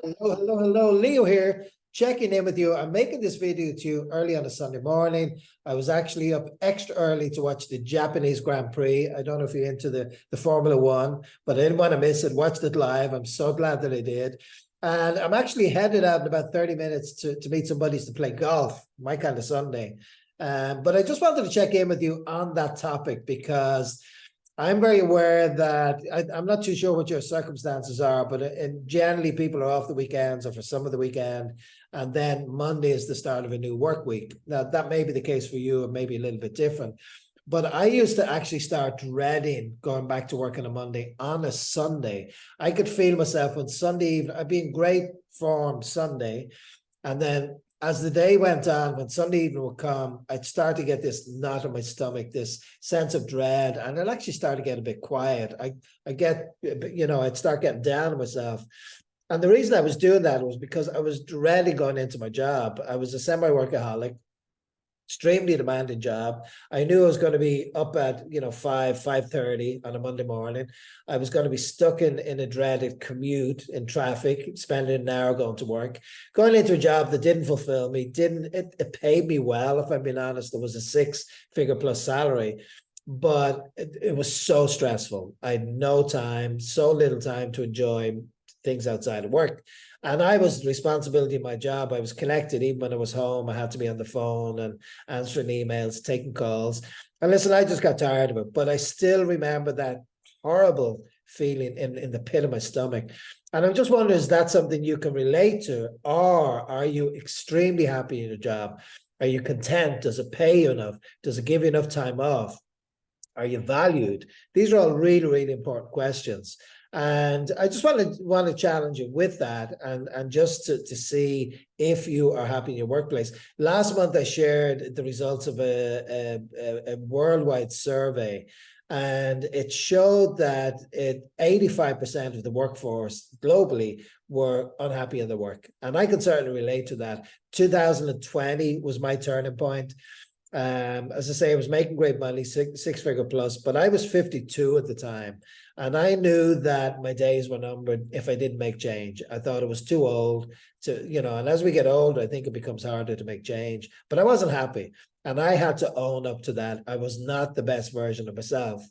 Hello, hello, hello. Leo here, checking in with you. I'm making this video to you early on a Sunday morning. I was actually up extra early to watch the Japanese Grand Prix. I don't know if you're into the Formula One, but I didn't want to miss it. Watched it live. I'm so glad that I did. And I'm actually headed out in about 30 minutes to meet some buddies to play golf, my kind of Sunday. But I just wanted to check in with you on that topic because I'm very aware that I'm not too sure what your circumstances are, but generally people are off the weekends or for some of the weekend, and then Monday is the start of a new work week. Now, that may be the case for you, or maybe a little bit different. But I used to actually start dreading going back to work on a Monday on a Sunday. I could feel myself on Sunday evening. I'd be in great form Sunday, and then as the day went on, when Sunday evening would come, I'd start to get this knot in my stomach, this sense of dread, and I'd actually start to get a bit quiet. I get, I'd start getting down on myself. And the reason I was doing that was because I was dreading going into my job. I was a semi-workaholic, extremely demanding job. I knew I was going to be up at 5:30 on a Monday morning. I was going to be stuck in a dreaded commute in traffic, spending an hour going to work, going into a job that didn't fulfill me. It paid me well, if I'm being honest. It was a six-figure plus salary, but it was so stressful. I had no time, so little time to enjoy things outside of work. And I was responsibility of my job. I was connected even when I was home. I had to be on the phone and answering emails, taking calls. And listen, I just got tired of it, but I still remember that horrible feeling in the pit of my stomach. And I'm just wondering, is that something you can relate to? Or are you extremely happy in your job? Are you content? Does it pay you enough? Does it give you enough time off? Are you valued? These are all really, really important questions. And I just want to challenge you with that, and just to see if you are happy in your workplace. Last month, I shared the results of a worldwide survey, and it showed that 85% of the workforce globally were unhappy in their work. And I can certainly relate to that. 2020 was my turning point. As I say, I was making great money, six-figure plus, but I was 52 at the time. And I knew that my days were numbered if I didn't make change. I thought it was too old and as we get older, I think it becomes harder to make change. But I wasn't happy. And I had to own up to that. I was not the best version of myself.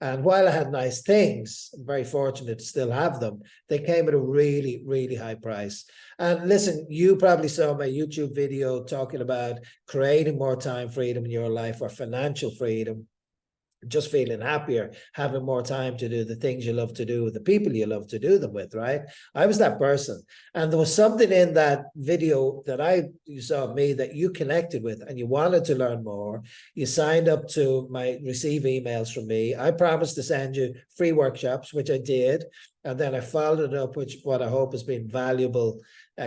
And while I had nice things, I'm very fortunate to still have them, they came at a really, really high price. And listen, you probably saw my YouTube video talking about creating more time freedom in your life, or financial freedom, just feeling happier, having more time to do the things you love to do with the people you love to do them with, right? I was that person. And there was something in that video that you saw me that you connected with, and you wanted to learn more. You signed up to receive emails from me. I promised to send you free workshops, which I did. And then I followed it up with what I hope has been valuable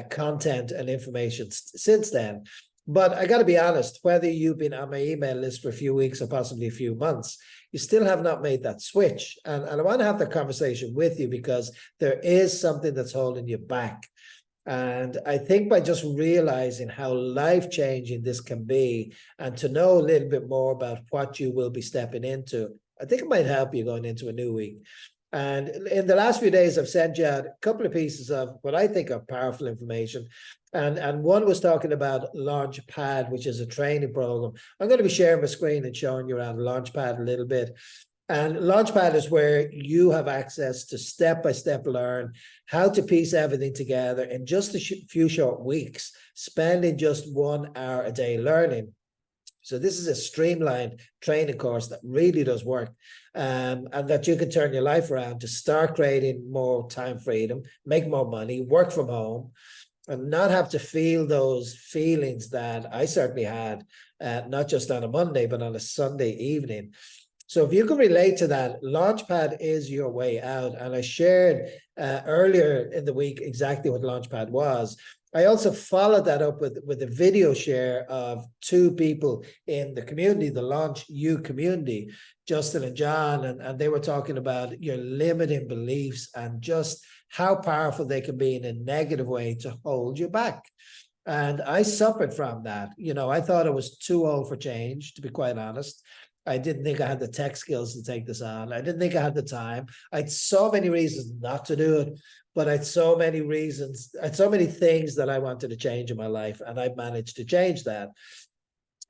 content and information since then. But I got to be honest, whether you've been on my email list for a few weeks or possibly a few months, you still have not made that switch. And I want to have that conversation with you because there is something that's holding you back. And I think by just realizing how life-changing this can be, and to know a little bit more about what you will be stepping into, I think it might help you going into a new week. And in the last few days, I've sent you out a couple of pieces of what I think are powerful information. And one was talking about Launchpad, which is a training program. I'm going to be sharing my screen and showing you around Launchpad a little bit. And Launchpad is where you have access to step-by-step learn how to piece everything together in just a few short weeks, spending just 1 hour a day learning. So this is a streamlined training course that really does work, and that you can turn your life around to start creating more time freedom, make more money, work from home, and not have to feel those feelings that I certainly had, not just on a Monday, but on a Sunday evening. So if you can relate to that, Launchpad is your way out. And I shared earlier in the week exactly what Launchpad was. I also followed that up with a video share of two people in the community, the Launch You community, Justin and John, and they were talking about your limiting beliefs and just how powerful they can be in a negative way to hold you back. And I suffered from that. I thought I was too old for change, to be quite honest. I didn't think I had the tech skills to take this on. I didn't think I had the time. I had so many reasons not to do it. but I had so many reasons, I had so many things that I wanted to change in my life, and I managed to change that.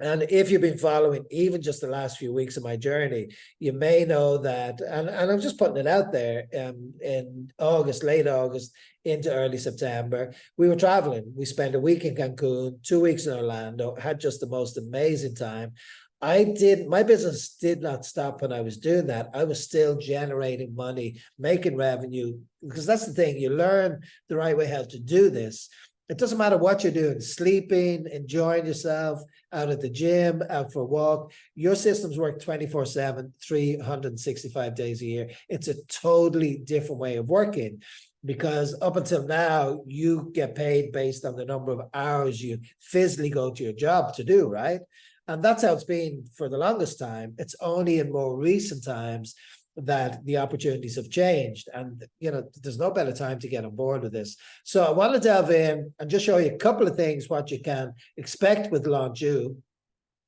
And if you've been following even just the last few weeks of my journey, you may know that, and I'm just putting it out there, in August, late August into early September, we were traveling. We spent a week in Cancun, 2 weeks in Orlando, had just the most amazing time. My business did not stop when I was doing that. I was still generating money, making revenue, because that's the thing. You learn the right way how to do this. It doesn't matter what you're doing, sleeping, enjoying yourself, out at the gym, out for a walk. Your systems work 24/7, 365 days a year. It's a totally different way of working, because up until now, you get paid based on the number of hours you physically go to your job to do, right? And that's how it's been for the longest time. It's only in more recent times that the opportunities have changed, and there's no better time to get on board with this. So I want to delve in and just show you a couple of things what you can expect with Launch You.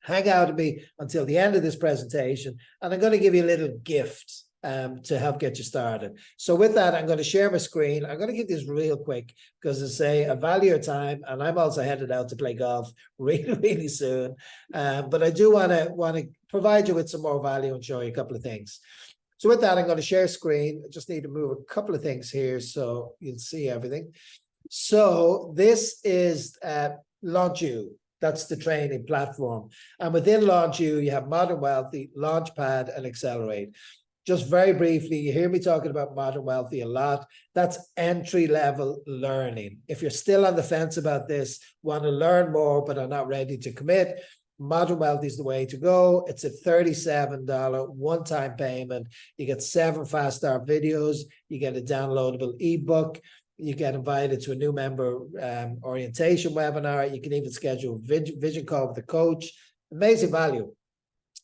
Hang out with me until the end of this presentation, and I'm going to give you a little gift to help get you started. So with that, I'm going to share my screen. I'm going to give this real quick because I value your time, and I'm also headed out to play golf really soon. But I do want to provide you with some more value and show you a couple of things. So with that, I'm going to share screen. I just need to move a couple of things here so you'll see everything. So this is Launch You. That's the training platform. And within Launch You, you have Modern Wealthy, Launchpad, and Accelerate. Just very briefly, you hear me talking about Modern Wealthy a lot. That's entry-level learning. If you're still on the fence about this, want to learn more but are not ready to commit, Modern Wealthy is the way to go. It's a $37 one-time payment. You get 7 fast-start videos. You get a downloadable ebook. You get invited to a new member orientation webinar. You can even schedule a vision call with a coach. Amazing value.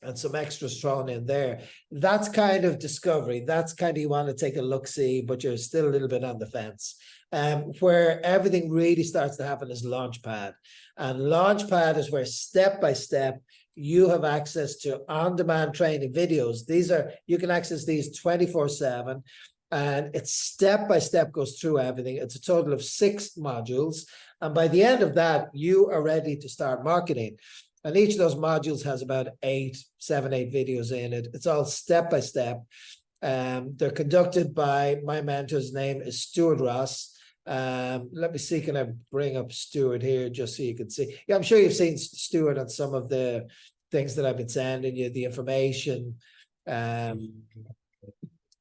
And some extras thrown in there. That's kind of discovery. That's kind of, you want to take a look-see, but you're still a little bit on the fence. Where everything really starts to happen is Launchpad. And Launchpad is where step-by-step you have access to on-demand training videos. You can access these 24/7. And it's step-by-step goes through everything. It's a total of 6 modules. And by the end of that, you are ready to start marketing. And each of those modules has about 7, 8 videos in it. It's all step-by-step. They're conducted by, my mentor's name is Stuart Ross. Let me see, can I bring up Stuart here just so you can see? Yeah, I'm sure you've seen Stuart on some of the things that I've been sending you, the information.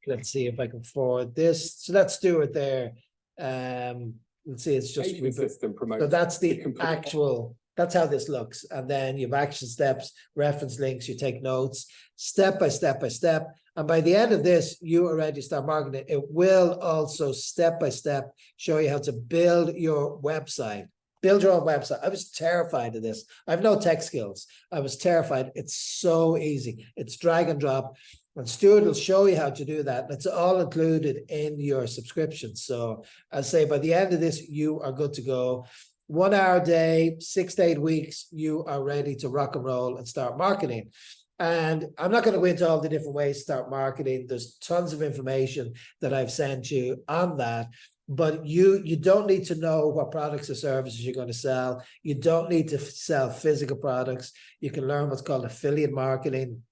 Let's see if I can forward this. So that's Stuart there. Let's see, it's just so that's the actual. That's how this looks. And then you have action steps, reference links, you take notes, step by step by step. And by the end of this, you are ready to start marketing. It will also step by step show you how to build your website. Build your own website. I was terrified of this. I have no tech skills. I was terrified. It's so easy. It's drag and drop. And Stuart will show you how to do that. It's all included in your subscription. So I say by the end of this, you are good to go. 1 hour a day, 6 to 8 weeks, you are ready to rock and roll and start marketing. And I'm not going to go into all the different ways to start marketing. There's tons of information that I've sent you on that. But you don't need to know what products or services you're going to sell. You don't need to sell physical products. You can learn what's called affiliate marketing.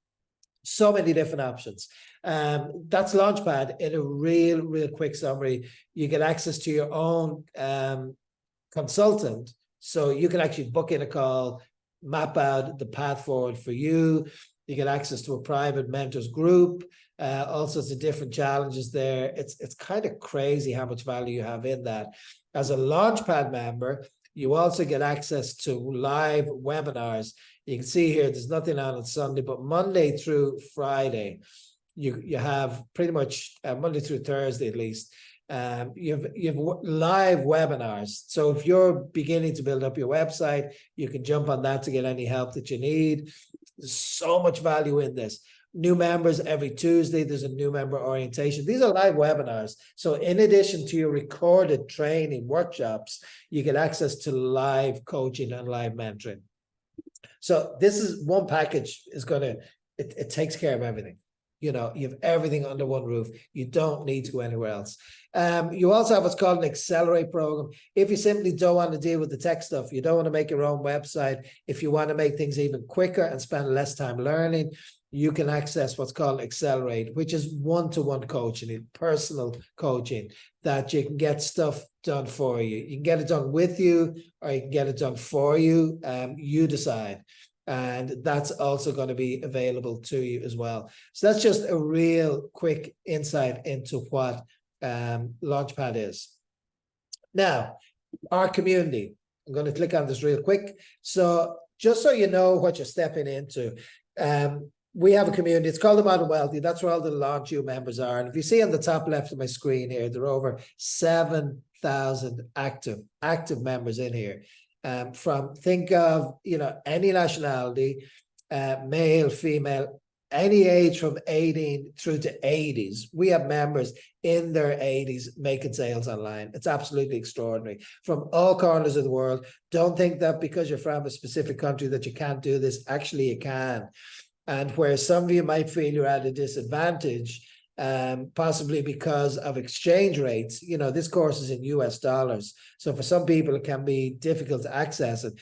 So many different options. That's Launchpad in a real quick summary. You get access to your own consultant, so you can actually book in a call, map out the path forward for you. You get access to a private mentors group, all sorts of different challenges there. It's kind of crazy how much value you have in that. As a Launchpad member, you also get access to live webinars. You can see here, there's nothing on Sunday, but Monday through Friday, you have pretty much Monday through Thursday at least. You have live webinars. So if you're beginning to build up your website, you can jump on that to get any help that you need. There's so much value in this. New members every Tuesday, there's a new member orientation. These are live webinars. So in addition to your recorded training workshops, you get access to live coaching and live mentoring. So this is one package is it takes care of everything. You have everything under one roof. You don't need to go anywhere else. You also have what's called an Accelerate program. If you simply don't want to deal with the tech stuff, you don't want to make your own website, if you want to make things even quicker and spend less time learning, you can access what's called Accelerate, which is one-to-one coaching, personal coaching, that you can get stuff done for you. You can get it done with you, or you can get it done for you. You decide. And that's also going to be available to you as well. So that's just a real quick insight into what Launchpad is. Now, our community. I'm going to click on this real quick. So just so you know what you're stepping into, we have a community. It's called the Modern Wealthy. That's where all the LaunchU members are. And if you see on the top left of my screen here, there are over 7,000 active members in here. From, think of, any nationality, male, female, any age from 18 through to 80s. We have members in their 80s making sales online. It's absolutely extraordinary from all corners of the world. Don't think that because you're from a specific country that you can't do this. Actually, you can. And where some of you might feel you're at a disadvantage, possibly because of exchange rates, this course is in US dollars. So for some people, it can be difficult to access it.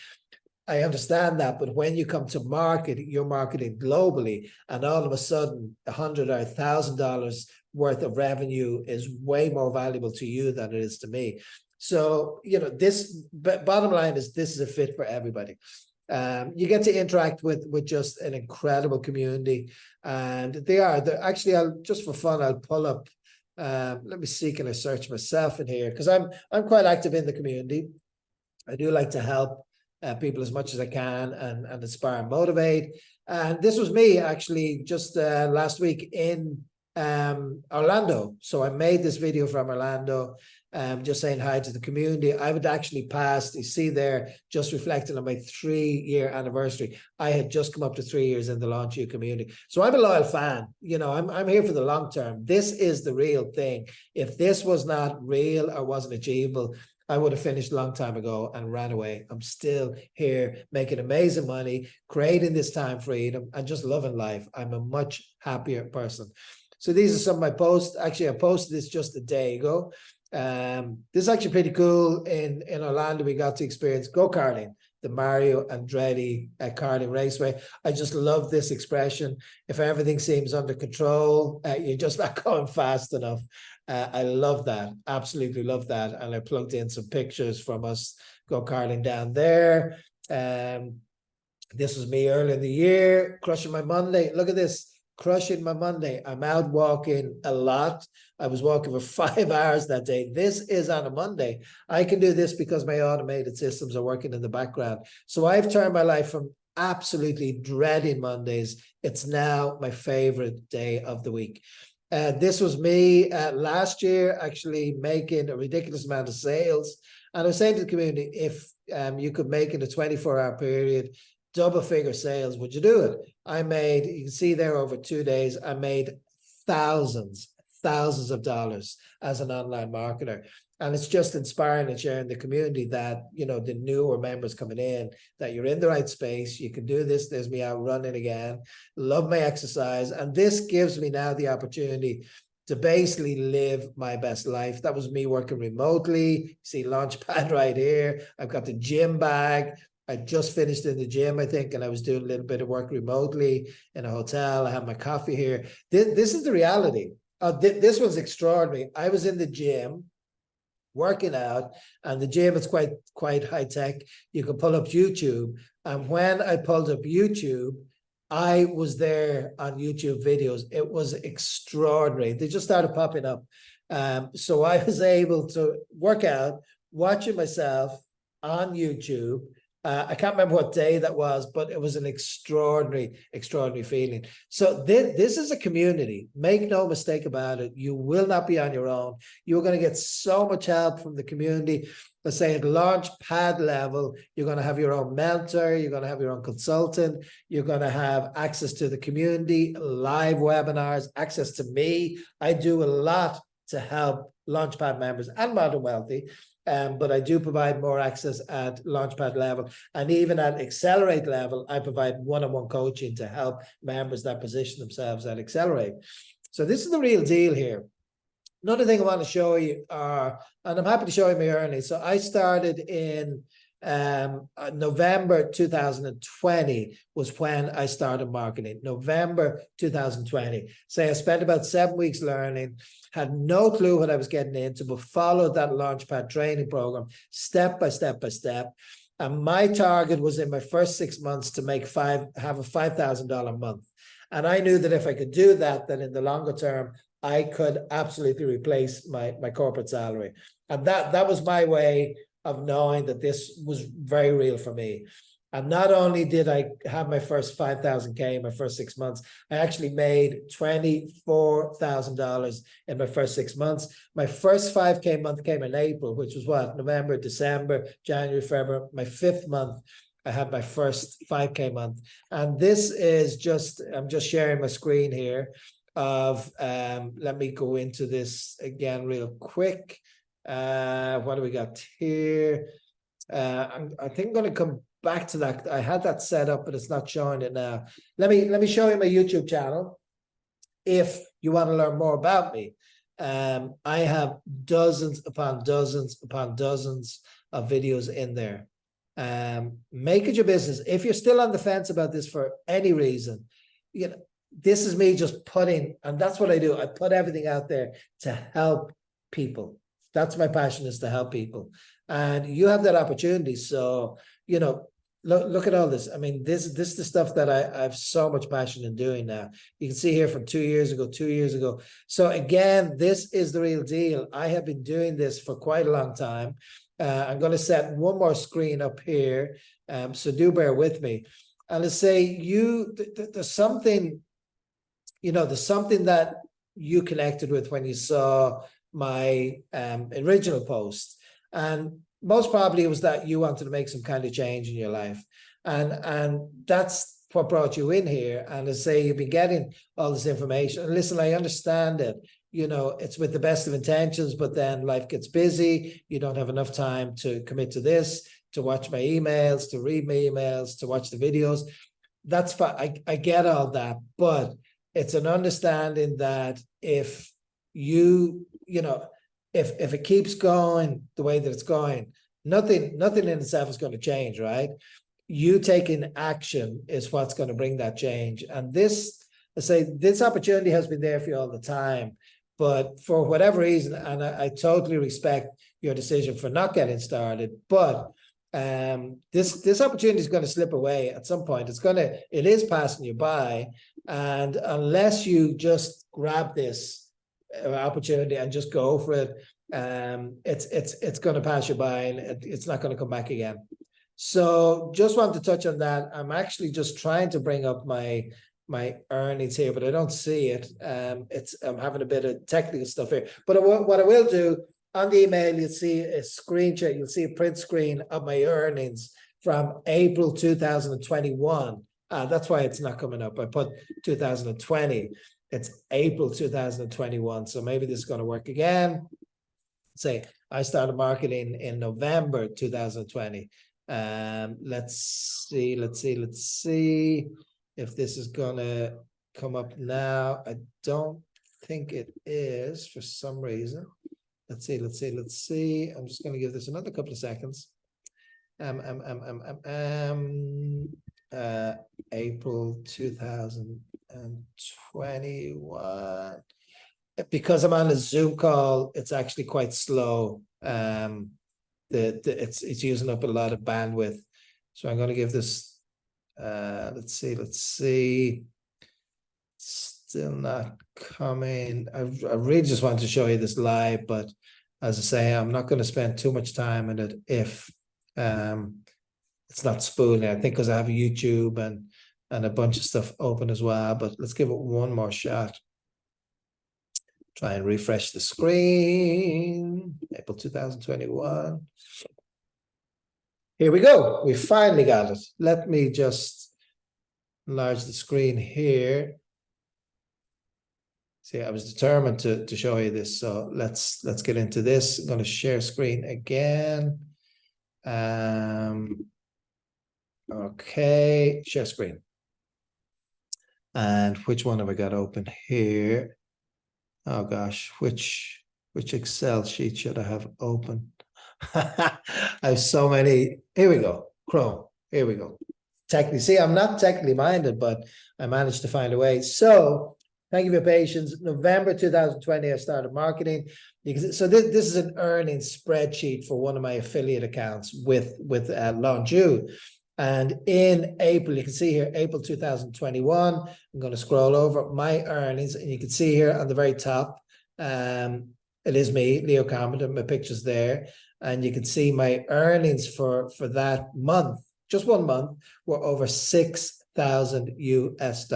I understand that, but when you come to market, you're marketing globally, and all of a sudden, $100 or $1,000 worth of revenue is way more valuable to you than it is to me. So, this bottom line is this is a fit for everybody. You get to interact with just an incredible community, and they're actually, I'll just for fun, I'll pull up. Let me see, can I search myself in here, because I'm quite active in the community. I do like to help people as much as I can and inspire and motivate. And this was me actually just last week in Orlando. So I made this video from Orlando, just saying hi to the community. I would actually pass, you see there, just reflecting on my 3-year anniversary. I had just come up to 3 years in the LaunchU community. So I'm a loyal fan. I'm here for the long term. This is the real thing. If this was not real or wasn't achievable, I would have finished a long time ago and ran away. I'm still here making amazing money, creating this time freedom, and just loving life. I'm a much happier person. So these are some of my posts. Actually, I posted this just a day ago. This is actually pretty cool. In Orlando, we got to experience go-karting, the Mario Andretti karting raceway. I just love this expression. If everything seems under control, you're just not going fast enough. I love that. Absolutely love that. And I plugged in some pictures from us go-karting down there. This was me early in the year, crushing my Monday. Look at this, crushing my Monday. I'm out walking a lot. I was walking for 5 hours that day. This is on a Monday. I can do this because my automated systems are working in the background. So I've turned my life from absolutely dreading Mondays. It's now my favorite day of the week. This was me last year, actually making a ridiculous amount of sales. And I was saying to the community, if you could make in a 24-hour period double-figure sales, would you do it? I made, you can see there over 2 days, I made thousands of dollars as an online marketer. And it's just inspiring and sharing the community that, the newer members coming in, that you're in the right space, you can do this. There's me out running again, love my exercise. And this gives me now the opportunity to basically live my best life. That was me working remotely. See Launchpad right here. I've got the gym bag. I just finished in the gym, I think, and I was doing a little bit of work remotely in a hotel. I have my coffee here. This is the reality. This was extraordinary. I was in the gym working out, and the gym is quite high tech. You can pull up YouTube, and when I pulled up YouTube, I was there on YouTube videos. It was extraordinary. They just started popping up. So I was able to work out, watching myself on YouTube. I can't remember what day that was, but it was an extraordinary feeling. So this is a community. Make no mistake about it. You will not be on your own. You're going to get so much help from the community. Let's say at Launchpad level, you're going to have your own mentor. You're going to have your own consultant. You're going to have access to the community, live webinars, access to me. I do a lot to help Launchpad members and Modern Wealthy. But I do provide more access at Launchpad level, and even at Accelerate level, I provide one-on-one coaching to help members that position themselves at Accelerate. So this is the real deal here. Another thing I want to show you are, and I'm happy to show you my earnings. So I started in November 2020 was when I started marketing. November 2020. Say I spent about 7 weeks learning, had no clue what I was getting into, but followed that Launchpad training program step by step by step. And my target was in my first 6 months to have a $5,000 month. And I knew that if I could do that, then in the longer term, I could absolutely replace my corporate salary. And that was my way of knowing that this was very real for me. And not only did I have my first 5,000K in my first 6 months, I actually made $24,000 in my first 6 months. My first 5K month came in April, which was what? November, December, January, February. My 5th month, I had my first 5K month. And this is just, I'm just sharing my screen here of, let me go into this again real quick. What do we got here? I think I'm going to come back to that. I had that set up, but it's not showing it now. Let me show you my YouTube channel if you want to learn more about me. I have dozens upon dozens upon dozens of videos in there. Make it your business. If you're still on the fence about this for any reason, you know, this is me just putting, and that's what I do. I put everything out there to help people. That's my passion, is to help people. And you have that opportunity. So, you know, look at all this. I mean, this is the stuff that I have so much passion in doing now. You can see here from 2 years ago. So again, this is the real deal. I have been doing this for quite a long time. I'm going to set one more screen up here. So do bear with me. And let's say there's something, you know, there's something that you connected with when you saw my original post. And most probably it was that you wanted to make some kind of change in your life. And that's what brought you in here. And to say you've been getting all this information. And listen, I understand it. You know, it's with the best of intentions, but then life gets busy. You don't have enough time to commit to this, to watch my emails, to read my emails, to watch the videos. That's fine. I get all that. But it's an understanding that if you know, if it keeps going the way that it's going, nothing in itself is going to change, right? You taking action is what's going to bring that change. And this, I say, this opportunity has been there for you all the time, but for whatever reason, and I totally respect your decision for not getting started, but this opportunity is going to slip away at some point. It is passing you by, and unless you just grab this opportunity and just go for it, it's going to pass you by, and it's not going to come back again. So just want to touch on that. I'm actually just trying to bring up my earnings here, but I don't see it. I'm having a bit of technical stuff here, but what I will do on the email, you'll see a screenshot, you'll see a print screen of my earnings from April 2021. That's why it's not coming up. I put 2020. It's April 2021. So maybe this is going to work again. Say I started marketing in November 2020. Let's see if this is going to come up now. I don't think it is for some reason. Let's see. I'm just going to give this another couple of seconds. April 2021. Because I'm on a Zoom call, it's actually quite slow. It's using up a lot of bandwidth. So I'm going to give this. Let's see. Still not coming. I really just wanted to show you this live, but as I say, I'm not going to spend too much time on it if it's not spooling. I think because I have YouTube and a bunch of stuff open as well. But let's give it one more shot. Try and refresh the screen. April 2021. Here we go. We finally got it. Let me just enlarge the screen here. See, I was determined to show you this. So let's get into this. I'm going to share screen again. Okay, share screen. And which one have I got open here? Oh gosh, which Which Excel sheet should I have open? I have so many. Here we go. Chrome. Here we go. Technically, see, I'm not technically minded, but I managed to find a way. So thank you for your patience. November 2020, I started marketing. So this is an earnings spreadsheet for one of my affiliate accounts with Launju. And in April, you can see here, April 2021, I'm going to scroll over my earnings, and you can see here on the very top, it is me, Leo Carpenter, my picture's there. And you can see my earnings for that month, just 1 month, were over $6,000 US.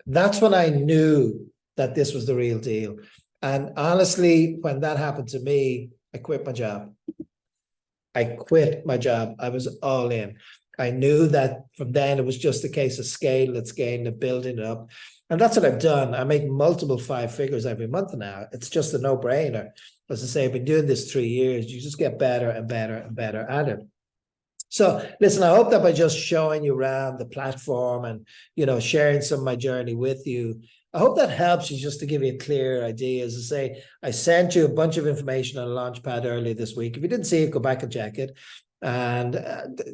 That's when I knew that this was the real deal. And honestly, when that happened to me, I quit my job. I was all in. I knew that from then it was just a case of scale and building it up. And that's what I've done. I make multiple 5 figures every month now. It's just a no-brainer. As I say, I've been doing this 3 years. You just get better and better and better at it. So listen, I hope that by just showing you around the platform and, sharing some of my journey with you, I hope that helps you just to give you a clear idea. As I say, I sent you a bunch of information on Launchpad earlier this week. If you didn't see it, go back and check it. And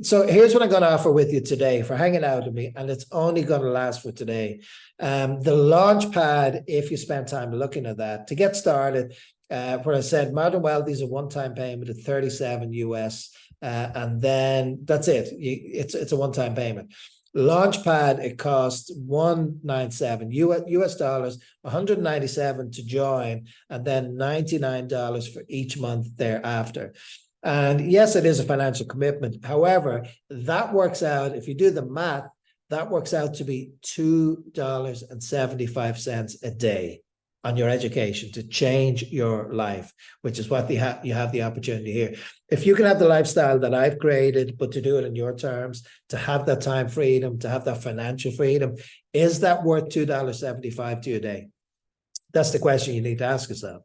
so here's what I'm going to offer with you today for hanging out with me, and it's only going to last for today. The Launchpad, if you spend time looking at that, to get started, where I said Modern Wealth is a one-time payment of 37 US, and then that's it. It's a one-time payment. Launchpad, it costs $197 US dollars, 197 to join, and then $99 for each month thereafter. And yes, it is a financial commitment. However, that works out, if you do the math, that works out to be $2.75 a day on your education to change your life, which is what you have the opportunity here. If you can have the lifestyle that I've created, but to do it in your terms, to have that time freedom, to have that financial freedom, is that worth $2.75 to you a day? That's the question you need to ask yourself.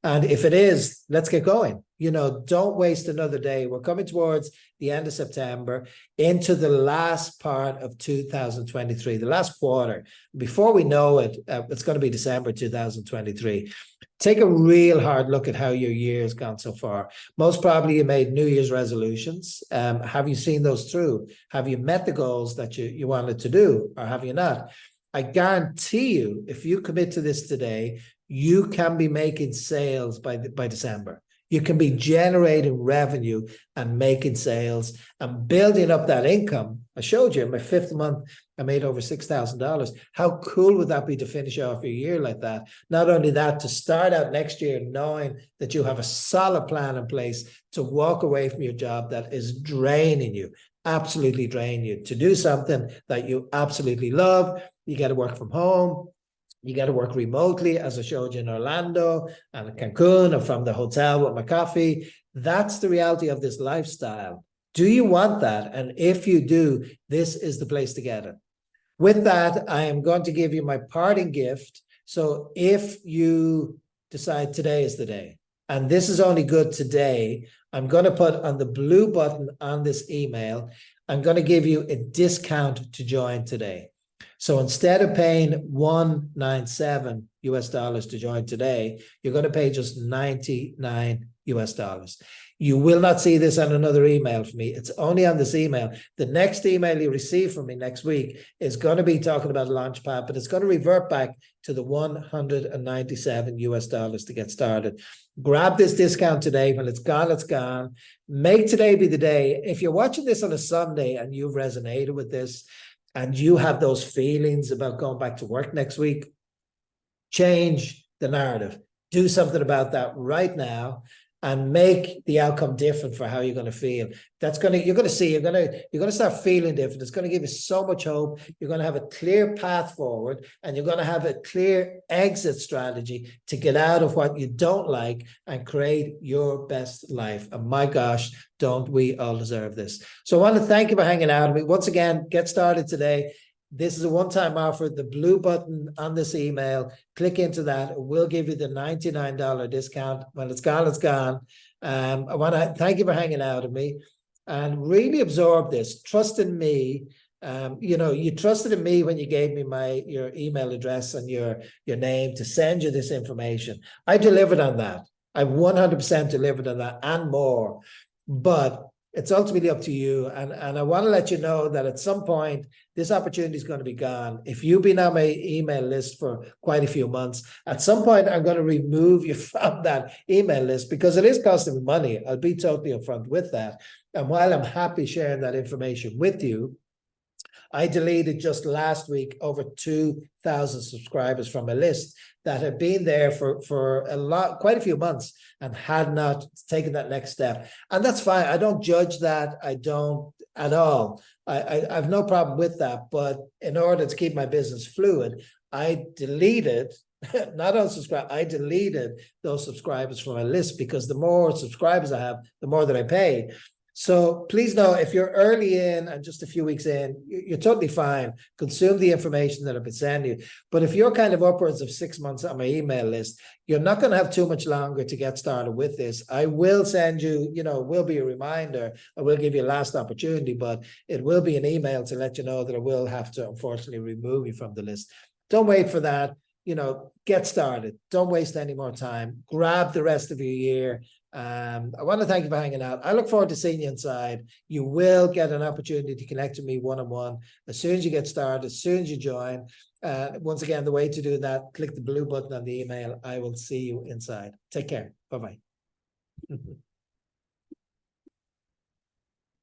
And if it is, let's get going. Don't waste another day. We're coming towards the end of September, into the last part of 2023, the last quarter. Before we know it, it's going to be December 2023. Take a real hard look at how your year has gone so far. Most probably you made New Year's resolutions. Have you seen those through? Have you met the goals that you wanted to do, or have you not? I guarantee you, if you commit to this today, you can be making sales by December. You can be generating revenue and making sales and building up that income. I showed you in my 5th month, I made over $6,000. How cool would that be to finish off your year like that? Not only that, to start out next year knowing that you have a solid plan in place to walk away from your job that is draining you, absolutely draining you, to do something that you absolutely love. You got to work from home. You got to work remotely, as I showed you in Orlando and Cancun, and from the hotel with my coffee. That's the reality of this lifestyle. Do you want that? And if you do, this is the place to get it. With that, I am going to give you my parting gift. So if you decide today is the day, and this is only good today, I'm going to put on the blue button on this email, I'm going to give you a discount to join today. So instead of paying $197 US to join today, you're going to pay just $99 US. You will not see this on another email from me. It's only on this email. The next email you receive from me next week is going to be talking about Launchpad, but it's going to revert back to the $197 US to get started. Grab this discount today. When it's gone, it's gone. Make today be the day. If you're watching this on a Sunday and you've resonated with this, and you have those feelings about going back to work next week, change the narrative. Do something about that right now and make the outcome different for how you're going to feel. You're going to start feeling different. It's going to give you so much hope. You're going to have a clear path forward, and you're going to have a clear exit strategy to get out of what you don't like and create your best life. And my gosh, don't we all deserve this? So I want to thank you for hanging out with me. Once again, get started today. This is a one-time offer. The blue button on this email, click into that. It will give you the $99 discount. When it's gone, it's gone. I want to thank you for hanging out with me and really absorb this. Trust in me. You trusted in me when you gave me your email address and your name to send you this information. I delivered on that. I 100% delivered on that and more, but it's ultimately up to you. And I want to let you know that at some point, this opportunity is going to be gone. If you've been on my email list for quite a few months, at some point, I'm going to remove you from that email list because it is costing me money. I'll be totally upfront with that. And while I'm happy sharing that information with you, I deleted just last week over 2,000 subscribers from a list that had been there for quite a few months and had not taken that next step. And that's fine. I don't judge that. I don't at all. I have no problem with that. But in order to keep my business fluid, I deleted, not unsubscribe, I deleted those subscribers from my list because the more subscribers I have, the more that I pay. So please know, if you're early in and just a few weeks in, you're totally fine. Consume the information that I've been sending you. But if you're kind of upwards of 6 months on my email list, you're not going to have too much longer to get started with this. I will send you, will be a reminder. I will give you a last opportunity, but it will be an email to let you know that I will have to, unfortunately, remove you from the list. Don't wait for that. Get started. Don't waste any more time. Grab the rest of your year. I want to thank you for hanging out. I look forward to seeing you inside. You will get an opportunity to connect with me one-on-one as soon as you get started, as soon as you join. Once again, the way to do that, click the blue button on the email. I will see you inside. Take care. Bye-bye.